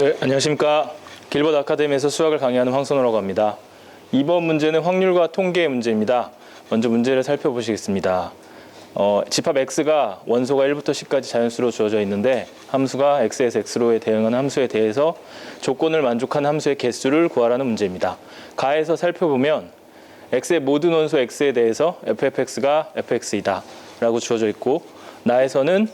네, 안녕하십니까. 길버드 아카데미에서 수학을 강의하는 황선호라고 합니다. 이번 문제는 확률과 통계의 문제입니다. 먼저 문제를 살펴보시겠습니다. 집합 x가 원소가 1부터 10까지 자연수로 주어져 있는데 함수가 x에서 x로에 대응하는 함수에 대해서 조건을 만족한 함수의 개수를 구하라는 문제입니다. 가에서 살펴보면 x의 모든 원소 x에 대해서 fx가 fx이다 라고 주어져 있고, 나에서는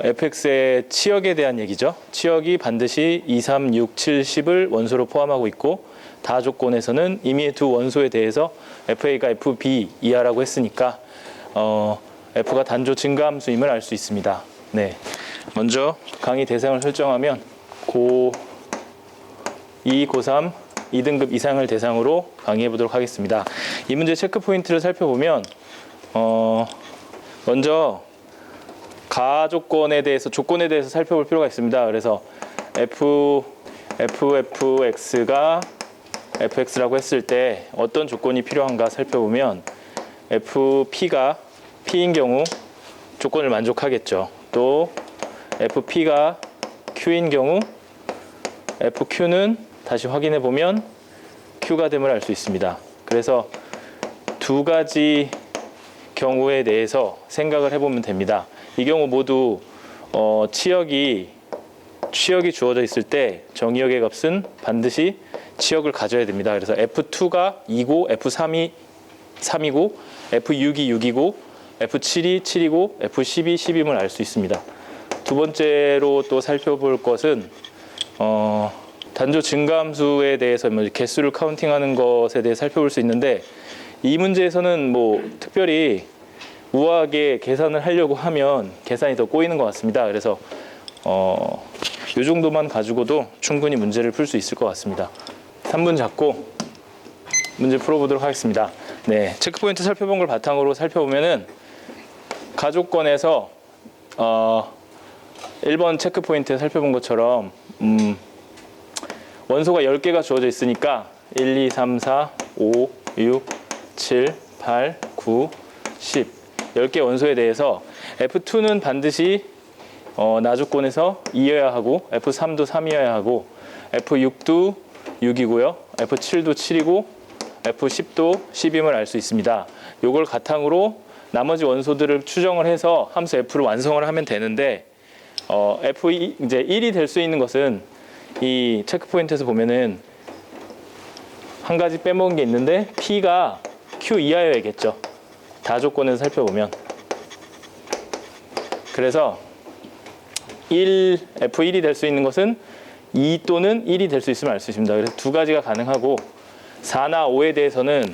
fx의 치역에 대한 얘기죠. 치역이 반드시 2, 3, 6, 7, 10을 원소로 포함하고 있고, 다 조건에서는 이미 두 원소에 대해서 fa가 fb 이하라고 했으니까 f가 단조 증가함수임을 알 수 있습니다. 네, 먼저 강의 대상을 설정하면 고2, 고3, 2등급 이상을 대상으로 강의해 보도록 하겠습니다. 이 문제 체크 포인트를 살펴보면 먼저 가 조건에 대해서 살펴볼 필요가 있습니다. 그래서 fx가 fx라고 했을 때 어떤 조건이 필요한가 살펴보면 fp가 p인 경우 조건을 만족하겠죠. 또 fp가 q인 경우 fq는 다시 확인해 보면 q가 됨을 알 수 있습니다. 그래서 두 가지 경우에 대해서 생각을 해보면 됩니다. 이 경우 모두 치역이 주어져 있을 때 정의역의 값은 반드시 치역을 가져야 됩니다. 그래서 F2가 2고 F3이 3이고 F6이 6이고 F7이 7이고 F10이 10임을 알 수 있습니다. 두 번째로 또 살펴볼 것은 단조 증가함수에 대해서 개수를 카운팅하는 것에 대해 살펴볼 수 있는데, 이 문제에서는 특별히 우아하게 계산을 하려고 하면 계산이 더 꼬이는 것 같습니다. 그래서 이 정도만 가지고도 충분히 문제를 풀 수 있을 것 같습니다. 3분 잡고 문제 풀어보도록 하겠습니다. 네, 체크포인트 살펴본 걸 바탕으로 살펴보면은 가조건에서 1번 체크포인트에 살펴본 것처럼 원소가 10개가 주어져 있으니까 1, 2, 3, 4, 5, 6, 7, 8, 9, 10 10개 원소에 대해서 F2는 반드시 나조건에서 2여야 하고, F3도 3이어야 하고, F6도 6이고요, F7도 7이고, F10도 10임을 알 수 있습니다. 이걸 바탕으로 나머지 원소들을 추정을 해서 함수 F를 완성을 하면 되는데, F2, 이제 1이 될 수 있는 것은 이 체크포인트에서 보면은 한 가지 빼먹은 게 있는데, P가 Q 이하여야겠죠. 다조건에서 살펴보면. 그래서 F1이 될 수 있는 것은 2 또는 1이 될 수 있으면 알 수 있습니다. 그래서 두 가지가 가능하고, 4나 5에 대해서는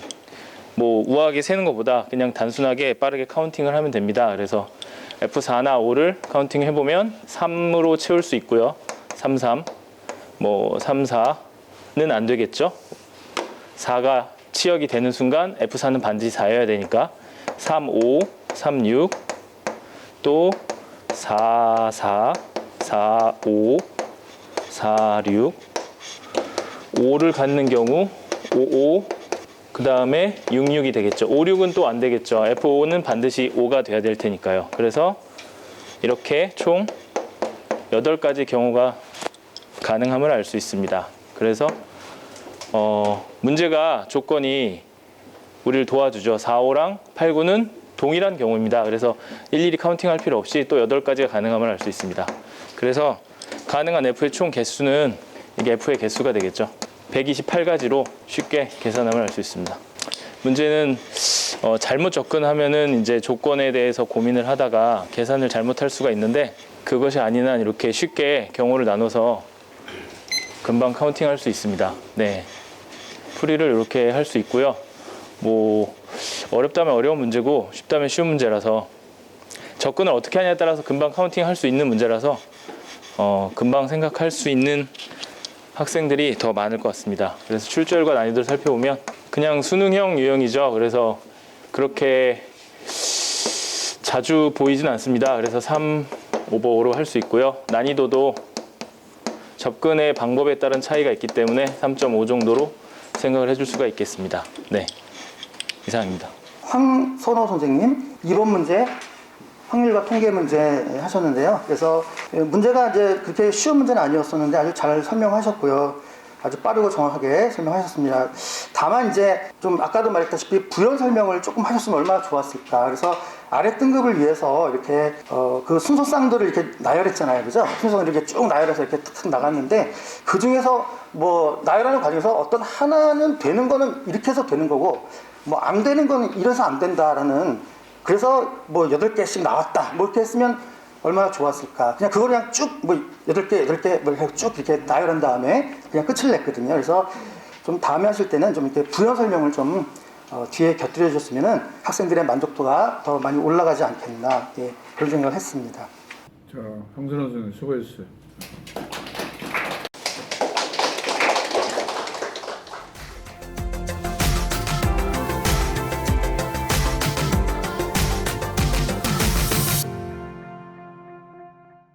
우아하게 세는 것보다 그냥 단순하게 빠르게 카운팅을 하면 됩니다. 그래서 F4나 5를 카운팅 해보면 3으로 채울 수 있고요. 3, 3, 3, 4는 안 되겠죠. 4가 치역이 되는 순간 F4는 반드시 4여야 되니까 3, 5, 3, 6, 또 4, 4, 4, 5, 4, 6, 5를 갖는 경우 5, 5, 그 다음에 6, 6이 되겠죠. 5, 6은 또 안 되겠죠. F5는 반드시 5가 돼야 될 테니까요. 그래서 이렇게 총 8가지 경우가 가능함을 알 수 있습니다. 그래서 문제가 조건이 우리를 도와주죠. 4, 5랑 8, 9는 동일한 경우입니다. 그래서 일일이 카운팅할 필요 없이 또 8가지가 가능함을 알 수 있습니다. 그래서 가능한 F의 총 개수는 이게 F의 개수가 되겠죠. 128가지로 쉽게 계산함을 알 수 있습니다. 문제는 잘못 접근하면은 이제 조건에 대해서 고민을 하다가 계산을 잘못할 수가 있는데, 그것이 아닌 한 이렇게 쉽게 경우를 나눠서 금방 카운팅할 수 있습니다. 네, 풀이를 이렇게 할 수 있고요. 어렵다면 어려운 문제고 쉽다면 쉬운 문제라서 접근을 어떻게 하냐에 따라서 금방 카운팅할 수 있는 문제라서 금방 생각할 수 있는 학생들이 더 많을 것 같습니다. 그래서 출제율과 난이도를 살펴보면 그냥 수능형 유형이죠. 그래서 그렇게 자주 보이진 않습니다. 그래서 3 오버 5로 할 수 있고요. 난이도도 접근의 방법에 따른 차이가 있기 때문에 3.5 정도로 생각을 해줄 수가 있겠습니다. 네, 이상입니다. 황선호 선생님, 이번 문제 확률과 통계 문제 하셨는데요. 그래서 문제가 이제 그렇게 쉬운 문제는 아니었었는데 아주 잘 설명하셨고요. 아주 빠르고 정확하게 설명하셨습니다. 다만 이제 좀 아까도 말했다시피 부연 설명을 조금 하셨으면 얼마나 좋았을까. 그래서 아래 등급을 위해서 이렇게 그 순서쌍들을 이렇게 나열했잖아요, 그죠? 순서를 이렇게 쭉 나열해서 이렇게 탁탁 나갔는데 그 중에서 뭐 나열하는 과정에서 어떤 하나는 되는 거는 이렇게 해서 되는 거고 뭐 안 되는 거는 이래서 안 된다라는, 그래서 뭐 8개씩 나왔다 뭐 이렇게 했으면 얼마나 좋았을까. 그냥 그걸 그냥 쭉 뭐 8개 뭐 이렇게 쭉 이렇게 나열한 다음에 그냥 끝을 냈거든요. 그래서 좀 다음에 하실 때는 좀 이렇게 부연 설명을 좀 뒤에 곁들여 주셨으면은 학생들의 만족도가 더 많이 올라가지 않겠나, 예, 그런 생각을 했습니다. 자, 황선호 선수 수고했어요.